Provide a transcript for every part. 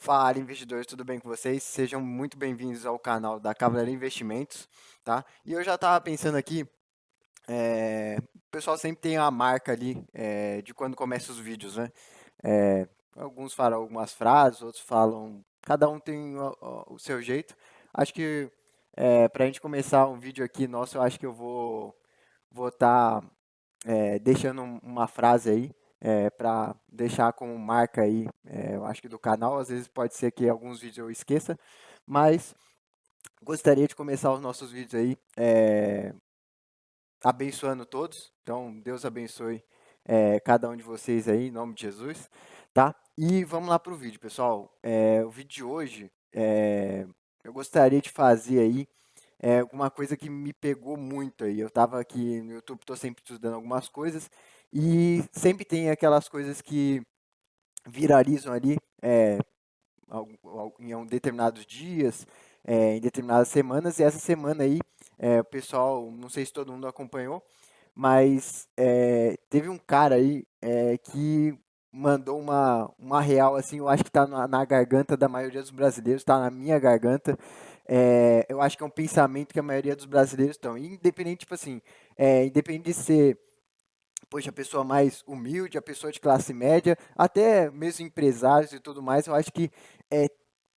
Fala, investidores, tudo bem com vocês? Sejam muito bem-vindos ao canal da Cavaleira Investimentos, tá? E eu já estava pensando aqui, o pessoal sempre tem a marca ali de quando começa os vídeos, né? Alguns falam algumas frases, outros falam, cada um tem o seu jeito. Acho que para a gente começar um vídeo aqui nosso, eu acho que eu vou estar deixando uma frase aí para deixar como marca aí, eu acho que do canal. Às vezes pode ser que alguns vídeos eu esqueça, mas gostaria de começar os nossos vídeos aí abençoando todos. Então, Deus abençoe cada um de vocês aí, em nome de Jesus, tá? E vamos lá para o vídeo, pessoal. O vídeo de hoje, eu gostaria de fazer aí alguma coisa que me pegou muito aí. Eu estava aqui no YouTube, estou sempre estudando algumas coisas e sempre tem aquelas coisas que viralizam ali em determinados dias, em determinadas semanas. E essa semana aí, o pessoal, não sei se todo mundo acompanhou, mas teve um cara aí que mandou uma real, assim, eu acho que está na garganta da maioria dos brasileiros, está na minha garganta. Eu acho que é um pensamento que a maioria dos brasileiros estão. Independente, tipo assim, independente de ser, poxa, a pessoa mais humilde, a pessoa de classe média, até mesmo empresários e tudo mais, eu acho que é,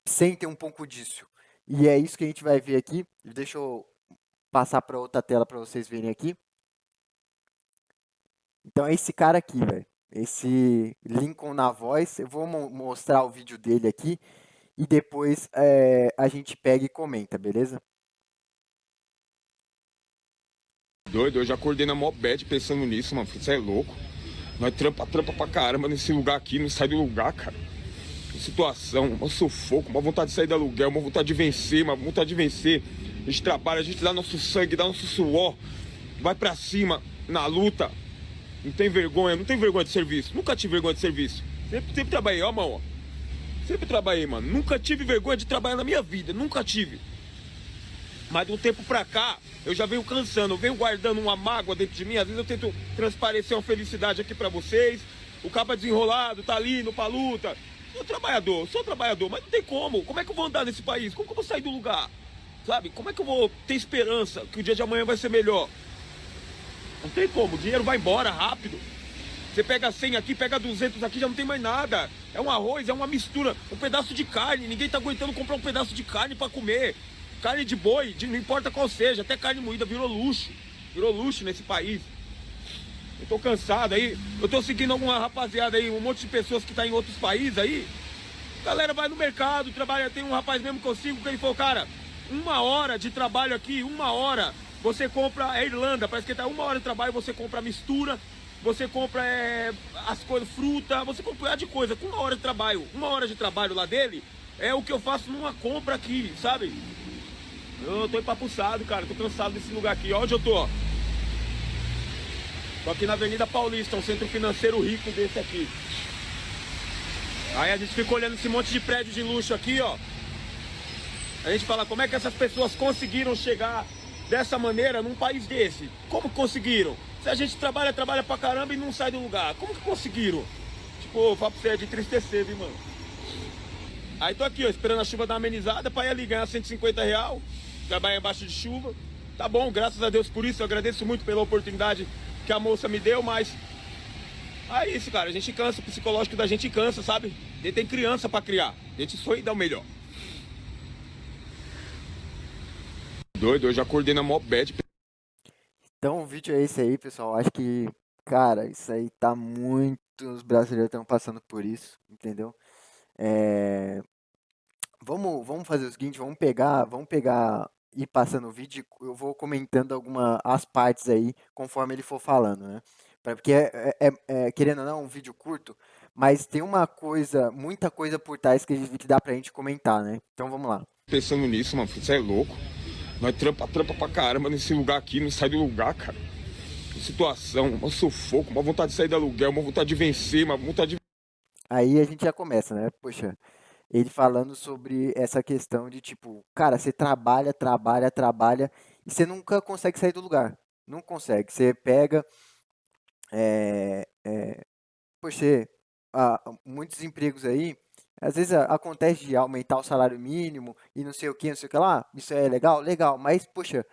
sentem um pouco disso. E é isso que a gente vai ver aqui. Deixa eu passar para outra tela para vocês verem aqui. Então é esse cara aqui, velho. Esse Lincoln na voz. Eu vou mostrar o vídeo dele aqui e depois a gente pega e comenta, beleza? Doido, eu já acordei na mó bad pensando nisso, mano. Você é louco. Nós trampa pra caramba nesse lugar aqui, não sai do lugar, cara. Que situação, um sufoco, uma vontade de sair do aluguel, uma vontade de vencer, uma vontade de vencer. A gente trabalha, a gente dá nosso sangue, dá nosso suor, vai pra cima, na luta. Não tem vergonha, não tem vergonha de serviço. Nunca tive vergonha de serviço. Sempre trabalhei, ó, mano. Sempre trabalhei, mano. Nunca tive vergonha de trabalhar na minha vida, nunca tive. Mas de um tempo pra cá, eu já venho cansando, eu venho guardando uma mágoa dentro de mim. Às vezes eu tento transparecer uma felicidade aqui pra vocês. O cabo é desenrolado, tá ali, no pra luta. Sou trabalhador, mas não tem como. Como é que eu vou andar nesse país? Como que eu vou sair do lugar? Sabe? Como é que eu vou ter esperança que o dia de amanhã vai ser melhor? Não tem como, o dinheiro vai embora rápido. Você pega 100 aqui, pega 200 aqui, já não tem mais nada. É um arroz, é uma mistura, um pedaço de carne. Ninguém tá aguentando comprar um pedaço de carne pra comer. Carne de boi, não importa qual seja, até carne moída virou luxo. Virou luxo nesse país. Eu tô cansado aí, eu tô seguindo alguma rapaziada aí, um monte de pessoas que tá em outros países aí. A galera vai no mercado, trabalha, tem um rapaz mesmo que eu sigo, que ele falou, cara, 1 hora de trabalho aqui, 1 hora, você compra, é Irlanda, parece que tá 1 hora de trabalho, você compra mistura, você compra as coisas, fruta, você compra de coisa, com 1 hora de trabalho lá dele, é o que eu faço numa compra aqui, sabe? Eu tô empapuçado, cara, tô cansado desse lugar aqui, onde eu tô, ó. Tô aqui na Avenida Paulista, um centro financeiro rico desse aqui. Aí a gente fica olhando esse monte de prédio de luxo aqui, ó. A gente fala, como é que essas pessoas conseguiram chegar dessa maneira num país desse? Como conseguiram? Se a gente trabalha pra caramba e não sai do lugar, como que conseguiram? Tipo, eu falo pra você, é de entristecer, viu, mano? Aí tô aqui, ó, esperando a chuva dar uma amenizada pra ir ali ganhar R$ 150, trabalhar embaixo de chuva. Tá bom, graças a Deus por isso, eu agradeço muito pela oportunidade que a moça me deu, mas é isso, cara, a gente cansa, o psicológico da gente cansa, sabe? A gente tem criança pra criar, a gente sonha e dá o melhor. Doido, eu já acordei na mó bad. Então o vídeo é esse aí, pessoal. Acho que, cara, isso aí tá muito. Os brasileiros estão passando por isso, entendeu? É, vamos fazer o seguinte, vamos pegar e passando o vídeo, eu vou comentando algumas as partes aí, conforme ele for falando, né? Porque querendo ou não, é um vídeo curto, mas tem uma coisa, muita coisa por trás que dá pra gente comentar, né? Então vamos lá. Pensando nisso, mano, você é louco. Nós trampa pra caramba nesse lugar aqui, não sai do lugar, cara. Que situação, um sufoco, uma vontade de sair do aluguel, uma vontade de vencer, uma vontade de... Aí a gente já começa, né? Poxa, ele falando sobre essa questão de tipo, cara, você trabalha, trabalha, trabalha e você nunca consegue sair do lugar. Não consegue. Você pega, é, é, por ser muitos empregos aí, Às vezes acontece de aumentar o salário mínimo e não sei o que, não sei o que lá. Isso é legal? Legal. Mas, poxa,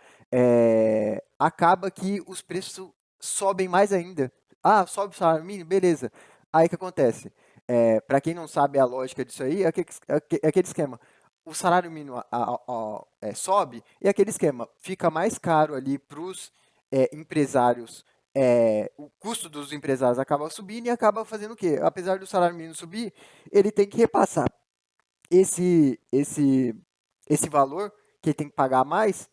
acaba que os preços sobem mais ainda. Ah, sobe o salário mínimo? Beleza. Aí o que acontece? Para quem não sabe a lógica disso aí, é aquele esquema. O salário mínimo sobe e aquele esquema fica mais caro ali para os empresários. O custo dos empresários acaba subindo e acaba fazendo o quê? Apesar do salário mínimo subir, ele tem que repassar esse, esse, esse valor que ele tem que pagar mais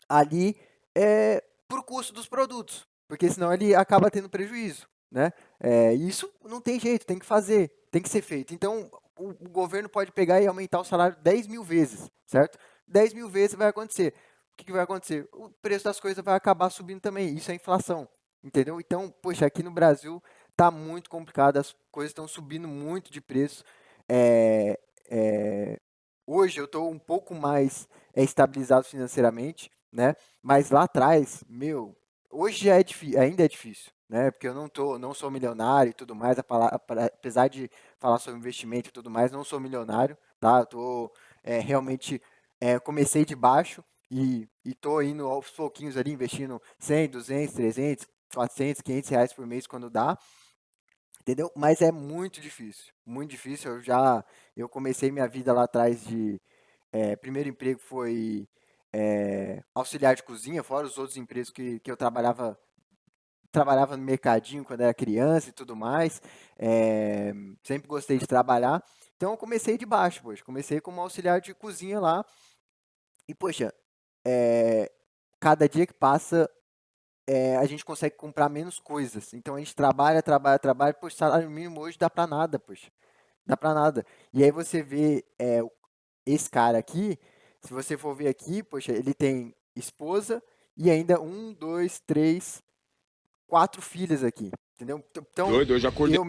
ali para o custo dos produtos, porque senão ele acaba tendo prejuízo, né? Isso não tem jeito, tem que fazer, tem que ser feito. Então, o governo pode pegar e aumentar o salário 10 mil vezes, certo? 10 mil vezes vai acontecer. O que vai acontecer? O preço das coisas vai acabar subindo também. Isso é inflação, entendeu? Então, poxa, aqui no Brasil tá muito complicado, as coisas estão subindo muito de preço. É, é, Hoje eu estou um pouco mais estabilizado financeiramente, né? Mas lá atrás, meu, hoje ainda é difícil, né? Porque eu não sou milionário e tudo mais, apesar de falar sobre investimento e tudo mais, não sou milionário, tá? Eu tô realmente comecei de baixo e tô indo aos pouquinhos ali investindo 100, 200, 300, 400, 500 reais por mês quando dá, entendeu? Mas é muito difícil, muito difícil. Eu comecei minha vida lá atrás primeiro emprego foi auxiliar de cozinha, fora os outros empregos que eu trabalhava no mercadinho quando era criança e tudo mais. Sempre gostei de trabalhar. Então eu comecei de baixo, poxa. Comecei como auxiliar de cozinha lá. E, poxa, é, cada dia que passa, a gente consegue comprar menos coisas. Então a gente trabalha, trabalha, trabalha. Poxa, salário mínimo hoje dá pra nada, poxa. Dá pra nada. E aí você vê esse cara aqui, se você for ver aqui, poxa, ele tem esposa e ainda um, dois, três, quatro filhas aqui, entendeu? Então, Doido, eu já acordei.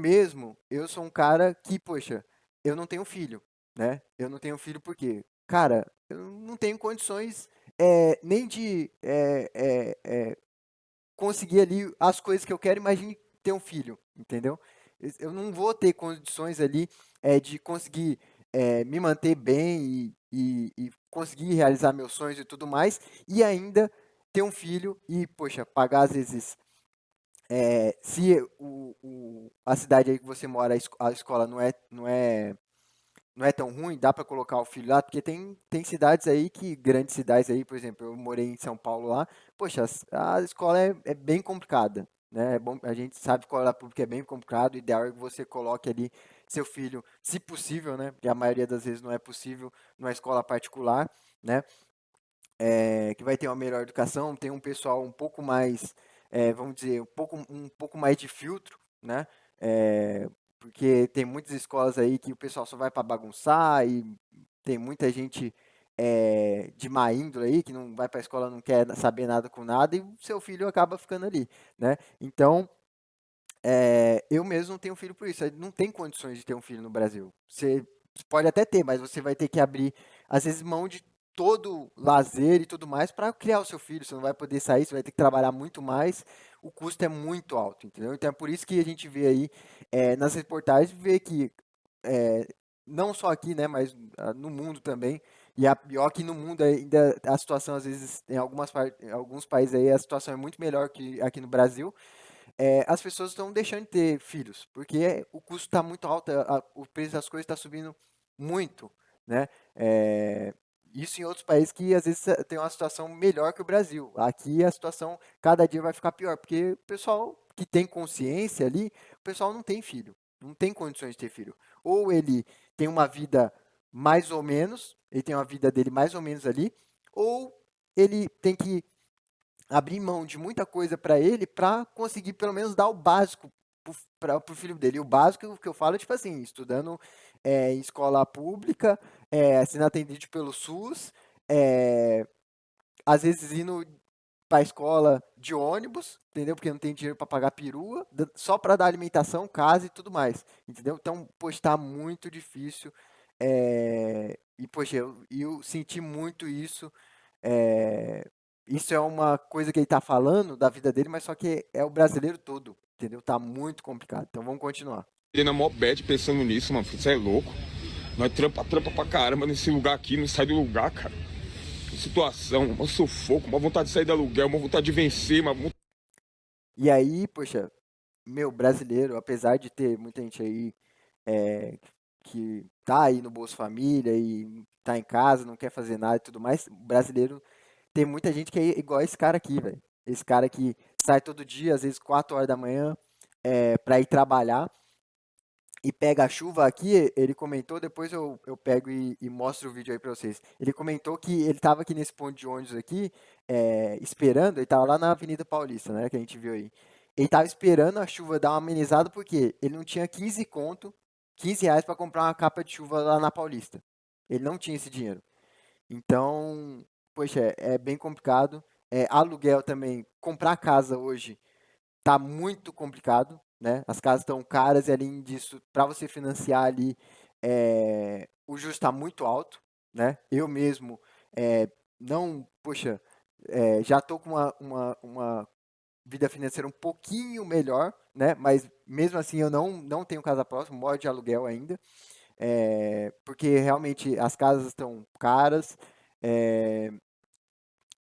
eu sou um cara que, poxa, eu não tenho filho, né? Eu não tenho filho porque, cara, eu não tenho condições nem de conseguir ali as coisas que eu quero, imagine ter um filho, entendeu? Eu não vou ter condições ali de conseguir me manter bem e conseguir realizar meus sonhos e tudo mais, e ainda ter um filho e, poxa, pagar às vezes, se a cidade aí que você mora, a escola não é tão ruim, dá para colocar o filho lá, porque tem cidades aí grandes cidades aí, por exemplo, eu morei em São Paulo lá, poxa, a escola é bem complicada, né? É bom, a gente sabe que a escola pública é bem complicado, o ideal é que você coloque ali seu filho, se possível, né? Porque a maioria das vezes não é possível numa escola particular, né? Que vai ter uma melhor educação, tem um pessoal um pouco mais, vamos dizer, um pouco mais de filtro, né? Porque tem muitas escolas aí que o pessoal só vai para bagunçar e tem muita gente de má índole aí que não vai para a escola, não quer saber nada com nada e o seu filho acaba ficando ali, né? Então, eu mesmo não tenho filho por isso. Não tem condições de ter um filho no Brasil. Você pode até ter, mas você vai ter que abrir, às vezes, mão de todo lazer e tudo mais para criar o seu filho. Você não vai poder sair, você vai ter que trabalhar muito mais. O custo é muito alto, entendeu? Então é por isso que a gente vê aí nas reportagens, vê que é, não só aqui, né, mas no mundo também. E a pior que no mundo ainda a situação, às vezes, em alguns países aí, a situação é muito melhor que aqui no Brasil. As pessoas estão deixando de ter filhos, porque o custo está muito alto, o preço das coisas está subindo muito, né? É, isso em outros países que às vezes tem uma situação melhor que o Brasil. Aqui a situação cada dia vai ficar pior, porque o pessoal que tem consciência ali, o pessoal não tem filho, não tem condições de ter filho. Ou ele tem uma vida mais ou menos, ele tem uma vida dele mais ou menos ali, ou ele tem que abrir mão de muita coisa para ele para conseguir pelo menos dar o básico para o filho dele. E o básico que eu falo é tipo assim, estudando em escola pública, sendo atendido pelo SUS, é, às vezes indo para a escola de ônibus, entendeu? Porque não tem dinheiro para pagar perua, só para dar alimentação, casa e tudo mais, entendeu? Então, poxa, está muito difícil. E, poxa, eu senti muito isso. é, Isso é uma coisa que ele está falando da vida dele, mas só que é o brasileiro todo, entendeu? Tá muito complicado. Então vamos continuar. Na mó bad pensando nisso, mano. Você é louco. Nós trampa pra caramba nesse lugar aqui, não sai do lugar, cara. Que situação, um sufoco, uma vontade de sair do aluguel, uma vontade de vencer, E aí, poxa, meu, brasileiro, apesar de ter muita gente aí é, que tá aí no Bolsa Família e tá em casa, não quer fazer nada e tudo mais, brasileiro tem muita gente que é igual esse cara aqui, velho. Esse cara que sai todo dia, às vezes 4 horas da manhã, pra ir trabalhar e pega a chuva aqui. Ele comentou, depois eu pego e mostro o vídeo aí pra vocês. Ele comentou que ele tava aqui nesse ponto de ônibus aqui, esperando, ele tava lá na Avenida Paulista, né, que a gente viu aí. Ele tava esperando a chuva dar uma amenizada porque ele não tinha 15 conto, 15 reais para comprar uma capa de chuva lá na Paulista. Ele não tinha esse dinheiro. Então, poxa, é bem complicado. Aluguel também, comprar casa hoje tá muito complicado, né? As casas estão caras e além disso, para você financiar ali, o juros está muito alto, né? Eu mesmo não, poxa, já tô com uma vida financeira um pouquinho melhor, né? Mas mesmo assim eu não tenho casa próxima, moro de aluguel ainda, porque realmente as casas estão caras.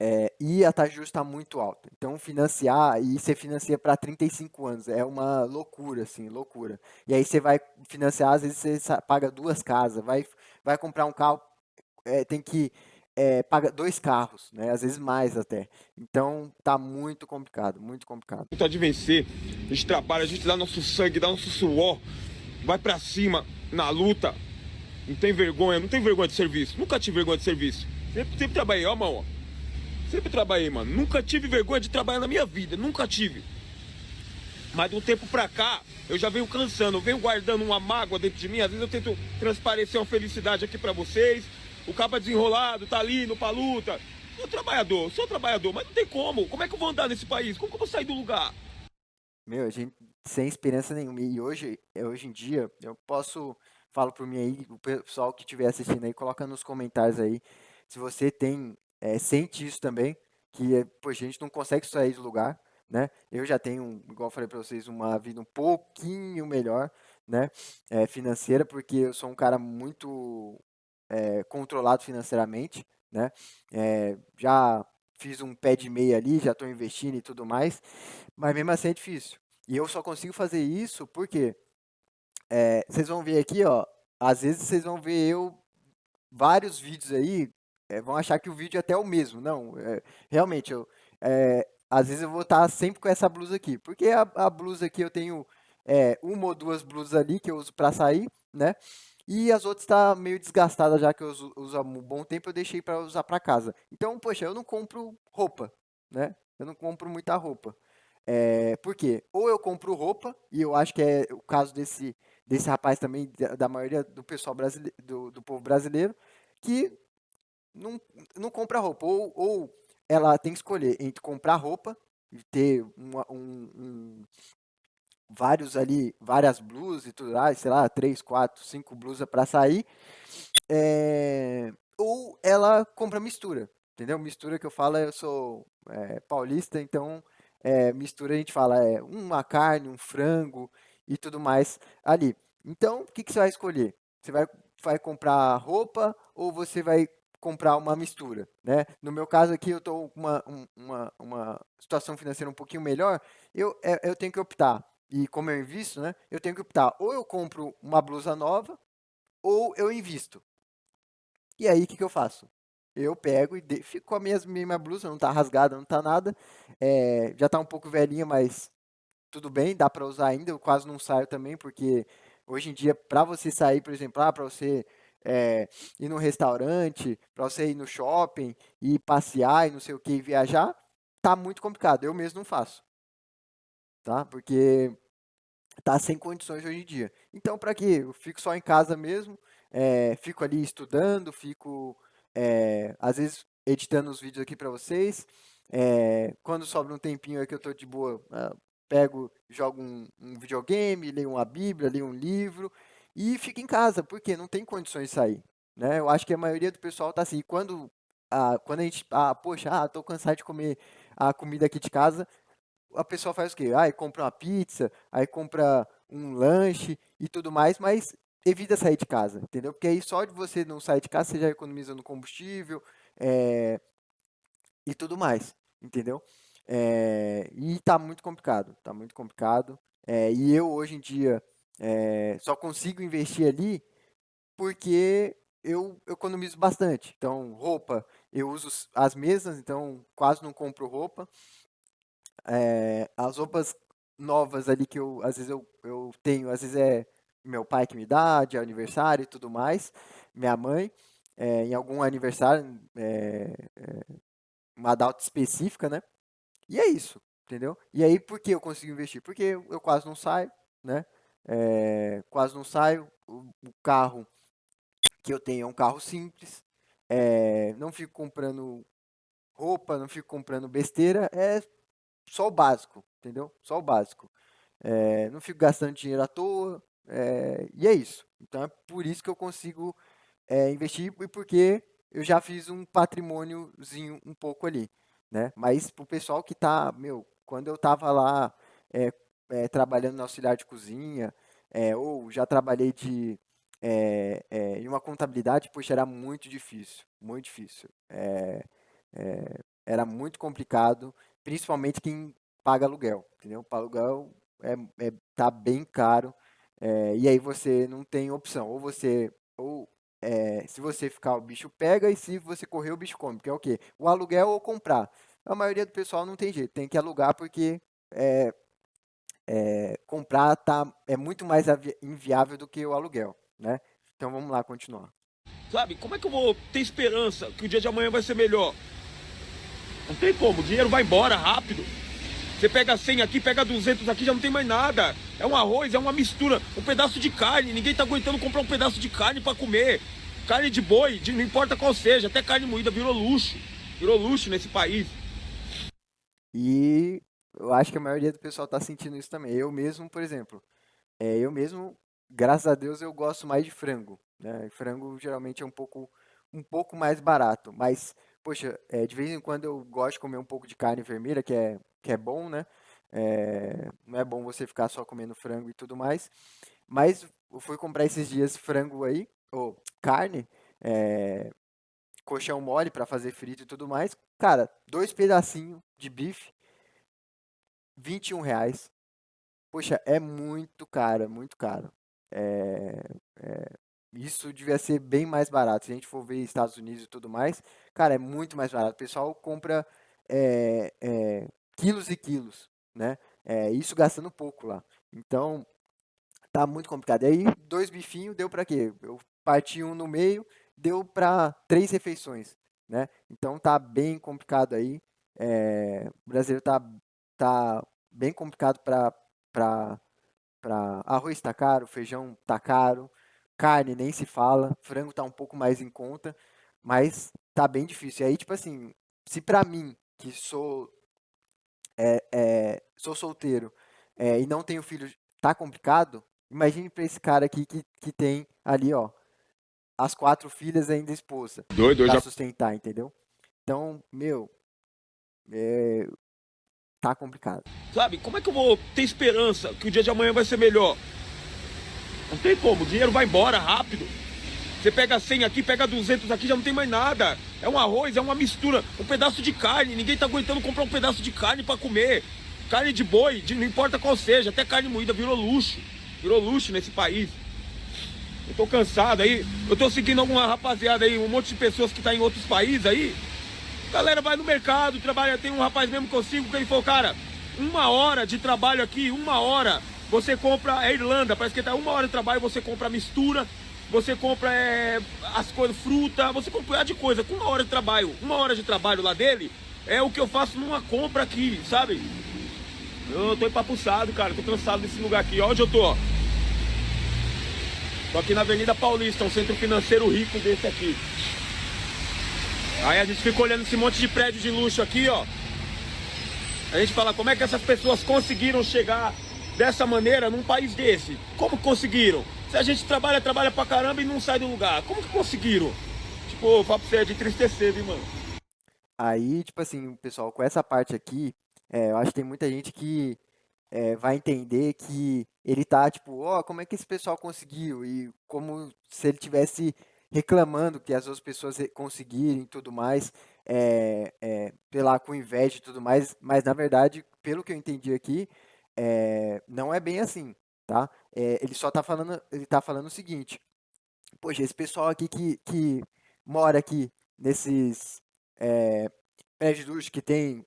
é, e a taxa de juros está muito alta. Então, financiar, e você financia para 35 anos, é uma loucura, assim, loucura. E aí você vai financiar, às vezes você paga duas casas, vai comprar um carro, tem que paga dois carros, né? Às vezes mais até. Então, tá muito complicado, muito complicado. vontade de vencer. A gente trabalha, a gente dá nosso sangue, dá nosso suor, vai pra cima, na luta. Não tem vergonha, não tem vergonha de serviço. Nunca tive vergonha de serviço. Sempre trabalhei, ó, mão, ó. Sempre trabalhei, mano. Nunca tive vergonha de trabalhar na minha vida, nunca tive. Mas de um tempo pra cá, eu já venho cansando, eu venho guardando uma mágoa dentro de mim. Às vezes eu tento transparecer uma felicidade aqui pra vocês. O cabo desenrolado, tá ali, no pra luta. Sou trabalhador, mas não tem como. Como é que eu vou andar nesse país? Como que eu vou sair do lugar? Meu, a gente sem esperança nenhuma. E hoje em dia, eu posso, falo por mim aí, o pessoal que estiver assistindo aí, coloca nos comentários aí, se você sente isso também, que, poxa, a gente não consegue sair do lugar, né? Eu já tenho, igual eu falei para vocês, uma vida um pouquinho melhor, né? Financeira, porque eu sou um cara muito controlado financeiramente, né? Já fiz um pé de meia ali, já estou investindo e tudo mais, mas mesmo assim é difícil. E eu só consigo fazer isso porque vocês vão ver aqui, ó, às vezes vocês vão ver eu vários vídeos aí, vão achar que o vídeo é até o mesmo. Não, realmente, às vezes eu vou estar sempre com essa blusa aqui, porque a blusa aqui eu tenho uma ou duas blusas ali que eu uso para sair, né? E as outras tá meio desgastada já que eu uso há um bom tempo, eu deixei para usar para casa. Então, poxa, eu não compro roupa, né? Eu não compro muita roupa. Por quê? Ou eu compro roupa, e eu acho que é o caso desse rapaz também, da maioria do pessoal brasileiro, do povo brasileiro, que não, não compra roupa. Ou ela tem que escolher entre comprar roupa e ter vários ali, várias blusas e tudo lá, sei lá, 3, 4, 5 blusas para sair, ou ela compra mistura, entendeu? Mistura que eu falo, eu sou paulista, então mistura a gente fala uma carne, um frango e tudo mais ali. Então, o que, que você vai escolher? Você vai comprar roupa ou você vai comprar uma mistura, né? No meu caso aqui, eu estou com uma situação financeira um pouquinho melhor, eu tenho que optar. E como eu invisto, né? Eu tenho que optar. Ou eu compro uma blusa nova, ou eu invisto. E aí, o que, que eu faço? Eu pego e fico com a mesma blusa, não tá rasgada, não tá nada. Já tá um pouco velhinha, mas tudo bem, dá para usar ainda. Eu quase não saio também, porque hoje em dia, para você sair, por exemplo, para você ir no restaurante, para você ir no shopping, e passear e não sei o que, e viajar, tá muito complicado. Eu mesmo não faço, tá? Porque tá sem condições hoje em dia. Então, para quê? Eu fico só em casa mesmo, fico ali estudando, fico, às vezes, editando os vídeos aqui para vocês. Quando sobra um tempinho aí que eu tô de boa, pego, jogo um videogame, leio uma Bíblia, leio um livro e fico em casa, porque não tem condições de sair, né? Eu acho que a maioria do pessoal tá assim, quando a gente, poxa, tô cansado de comer a comida aqui de casa, a pessoa faz o quê? Aí compra uma pizza, aí compra um lanche e tudo mais, mas evita sair de casa, entendeu? Porque aí só de você não sair de casa, você já economiza no combustível, eh, e tudo mais, entendeu? E tá muito complicado, tá muito complicado. E eu hoje em dia só consigo investir ali porque eu economizo bastante. Então, roupa, eu uso as mesmas, então quase não compro roupa. As roupas novas ali que às vezes eu tenho, às vezes é meu pai que me dá, de aniversário e tudo mais, minha mãe, em algum aniversário, uma data específica, né? E é isso, entendeu? E aí, por que eu consigo investir? Porque eu quase não saio, né? Quase não saio. O carro que eu tenho é um carro simples. Não fico comprando roupa, não fico comprando besteira. É só o básico, entendeu? Só o básico. Não fico gastando dinheiro à toa. E é isso. Então é por isso que eu consigo investir e porque eu já fiz um patrimôniozinho um pouco ali, né? Mas pro pessoal que tá, meu, quando eu tava lá é, trabalhando no auxiliar de cozinha, ou já trabalhei em uma contabilidade, poxa, era muito difícil, muito difícil. Era muito complicado, principalmente quem paga aluguel, entendeu? Para aluguel tá bem caro, e aí você não tem opção, se você ficar, o bicho pega, e se você correr, o bicho come, que é o quê? O aluguel ou comprar. A maioria do pessoal não tem jeito, tem que alugar porque comprar é muito mais inviável do que o aluguel, né? Então vamos lá continuar. Sabe? Como é que eu vou ter esperança que o dia de amanhã vai ser melhor? Não tem como, o dinheiro vai embora rápido. Você pega 100 aqui, pega 200 aqui, já não tem mais nada. É um arroz, é uma mistura, um pedaço de carne. Ninguém tá aguentando comprar um pedaço de carne para comer. Carne de boi, não importa qual seja, até carne moída virou luxo. Virou luxo nesse país. E eu acho que a maioria do pessoal tá sentindo isso também. Eu mesmo, por exemplo, eu mesmo, graças a Deus, eu gosto mais de frango, né? Frango geralmente é um pouco mais barato, mas, poxa, de vez em quando eu gosto de comer um pouco de carne vermelha, que é bom, né? Não é bom você ficar só comendo frango e tudo mais, mas eu fui comprar esses dias frango aí, ou carne, é, colchão mole para fazer frito e tudo mais. Cara, 2 pedacinhos de bife, R$ 21. Poxa, é muito caro, é muito caro. É, isso devia ser bem mais barato. Se a gente for ver Estados Unidos e tudo mais, cara, é muito mais barato. O pessoal compra quilos e quilos, né? Isso gastando pouco lá. Então, tá muito complicado. E aí, 2 bifinhos deu pra quê? Eu parti um no meio, deu pra 3 refeições, né? Então tá bem complicado aí. O brasileiro tá bem complicado pra arroz tá caro, feijão tá caro, carne nem se fala, frango tá um pouco mais em conta, mas tá bem difícil. E aí, tipo assim, se pra mim, que sou solteiro, e não tenho filho, tá complicado, imagine pra esse cara aqui que tem ali, ó, as 4 filhas e ainda a esposa Doido, eu pra já. sustentar, entendeu? Então, meu, é, tá complicado. Sabe? Como é que eu vou ter esperança que o dia de amanhã vai ser melhor? Não tem como, o dinheiro vai embora rápido. Você pega 100 aqui, pega 200 aqui, já não tem mais nada. É um arroz, é uma mistura, um pedaço de carne. Ninguém tá aguentando comprar um pedaço de carne para comer. Carne de boi, não importa qual seja, até carne moída virou luxo. Virou luxo nesse país. Eu tô cansado aí. Eu tô seguindo alguma rapaziada aí, um monte de pessoas que tá em outros países aí. A galera vai no mercado, trabalha. Tem um rapaz mesmo que eu sigo que ele falou, cara, 1 hora de trabalho aqui, 1 hora, você compra. É Irlanda, parece que tá 1 hora de trabalho, você compra mistura, você compra as coisas, fruta, você compra de coisa. Com 1 hora de trabalho, 1 hora de trabalho lá dele, é o que eu faço numa compra aqui, sabe? Eu tô empapuçado, cara, tô cansado desse lugar aqui. Ó, onde eu tô, ó. Tô aqui na Avenida Paulista, um centro financeiro rico desse aqui. Aí a gente fica olhando esse monte de prédio de luxo aqui, ó. A gente fala, como é que essas pessoas conseguiram chegar dessa maneira num país desse? Como conseguiram? Se a gente trabalha pra caramba e não sai do lugar, como que conseguiram? Tipo, fala pra você, é de entristecer, viu, mano? Aí, tipo assim, pessoal, com essa parte aqui, eu acho que tem muita gente que vai entender que ele tá tipo, ó, como é que esse pessoal conseguiu? E como se ele tivesse reclamando que as outras pessoas conseguirem e tudo mais, sei lá, com inveja e tudo mais, mas na verdade, pelo que eu entendi aqui, não é bem assim, tá? Ele só tá falando, ele tá falando o seguinte, poxa, esse pessoal aqui que mora aqui nesses prédios luxos que tem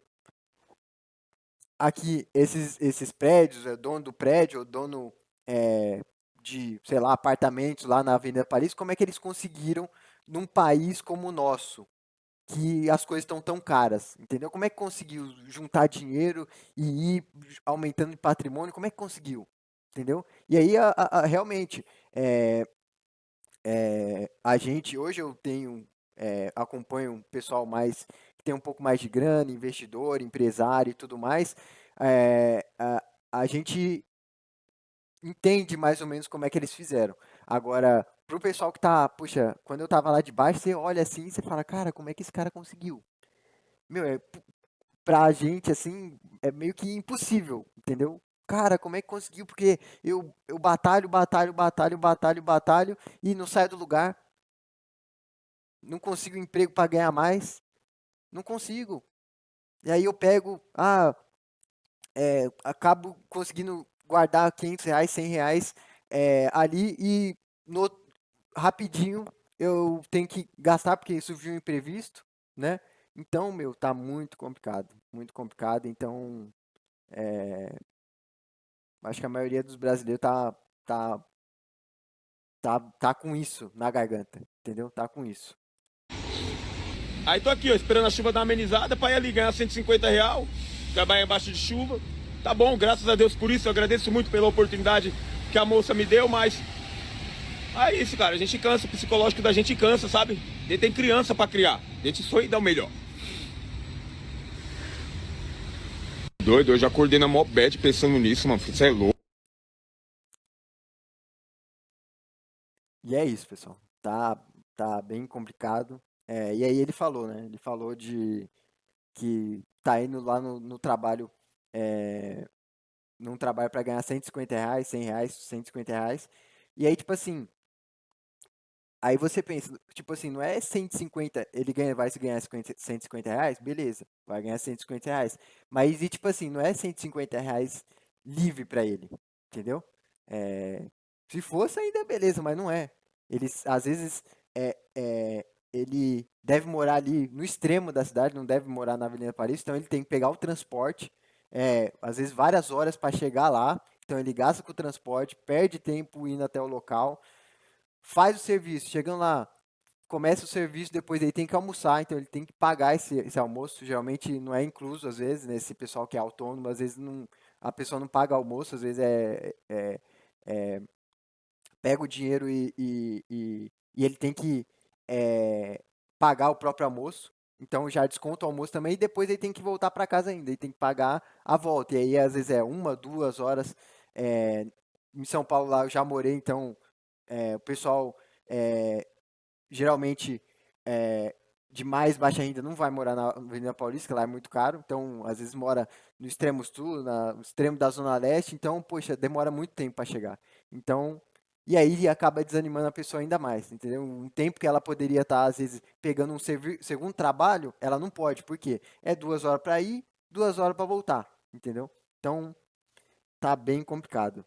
aqui, esses prédios, é dono do prédio, ou dono é, de, sei lá, apartamentos lá na Avenida Paris, como é que eles conseguiram num país como o nosso, que as coisas estão tão caras, entendeu? Como é que conseguiu juntar dinheiro e ir aumentando de patrimônio? Como é que conseguiu? Entendeu? E aí, realmente, é, a gente, hoje eu tenho, acompanho um pessoal mais, que tem um pouco mais de grana, investidor, empresário e tudo mais, a gente entende mais ou menos como é que eles fizeram. Agora, pro pessoal que tá, puxa, quando eu tava lá de baixo, você olha assim e você fala, cara, como é que esse cara conseguiu? Meu, pra gente, assim, é meio que impossível, entendeu? Cara, como é que conseguiu? Porque eu batalho, batalho, batalho, batalho, batalho e não saio do lugar. Não consigo emprego para ganhar mais, não consigo. E aí eu pego, acabo conseguindo guardar R$ 500, R$ 100 ali e no, rapidinho eu tenho que gastar porque surgiu um imprevisto, né? Então, meu, tá muito complicado, muito complicado. Então, acho que a maioria dos brasileiros tá, tá com isso na garganta, entendeu? Tá com isso. Aí tô aqui, ó, esperando a chuva dar uma amenizada pra ir ali ganhar R$ 150, trabalhar embaixo de chuva. Tá bom, graças a Deus por isso, eu agradeço muito pela oportunidade que a moça me deu, mas é isso, cara, a gente cansa, o psicológico da gente cansa, sabe? A gente tem criança pra criar, a gente sonha e dá o melhor. Doido, eu já acordei na mó bad pensando nisso, mano, você é louco. E é isso, pessoal. Tá bem complicado. E aí ele falou, né? Ele falou de que tá indo lá no trabalho, é, num trabalho para ganhar R$ 150, R$ 100, R$ 150. E aí, tipo assim, aí você pensa, tipo assim, não é 150, ele vai se ganhar R$ 150, beleza, vai ganhar R$ 150. Mas e tipo assim, não é R$ 150 livre para ele, entendeu? É, se fosse ainda beleza, mas não é. Eles, às vezes, ele deve morar ali no extremo da cidade, não deve morar na Avenida Paris, então ele tem que pegar o transporte, às vezes várias horas para chegar lá, então ele gasta com o transporte, perde tempo indo até o local, faz o serviço, chegando lá, começa o serviço, depois ele tem que almoçar, então ele tem que pagar esse almoço, geralmente não é incluso às vezes, né, esse pessoal que é autônomo, às vezes não, a pessoa não paga almoço, às vezes pega o dinheiro e ele tem que pagar o próprio almoço, então já desconta o almoço também, e depois ele tem que voltar para casa ainda, ele tem que pagar a volta, e aí às vezes é 1, 2 horas, é, em São Paulo lá eu já morei, então o pessoal é, geralmente de mais baixa renda não vai morar na Avenida Paulista, que lá é muito caro. Então, às vezes mora no extremo sul, no extremo da Zona Leste. Então, poxa, demora muito tempo para chegar. Então, e aí acaba desanimando a pessoa ainda mais, entendeu? Um tempo que ela poderia estar, às vezes, pegando um segundo trabalho, ela não pode. Por quê? É 2 horas para ir, 2 horas para voltar, entendeu? Então, tá bem complicado.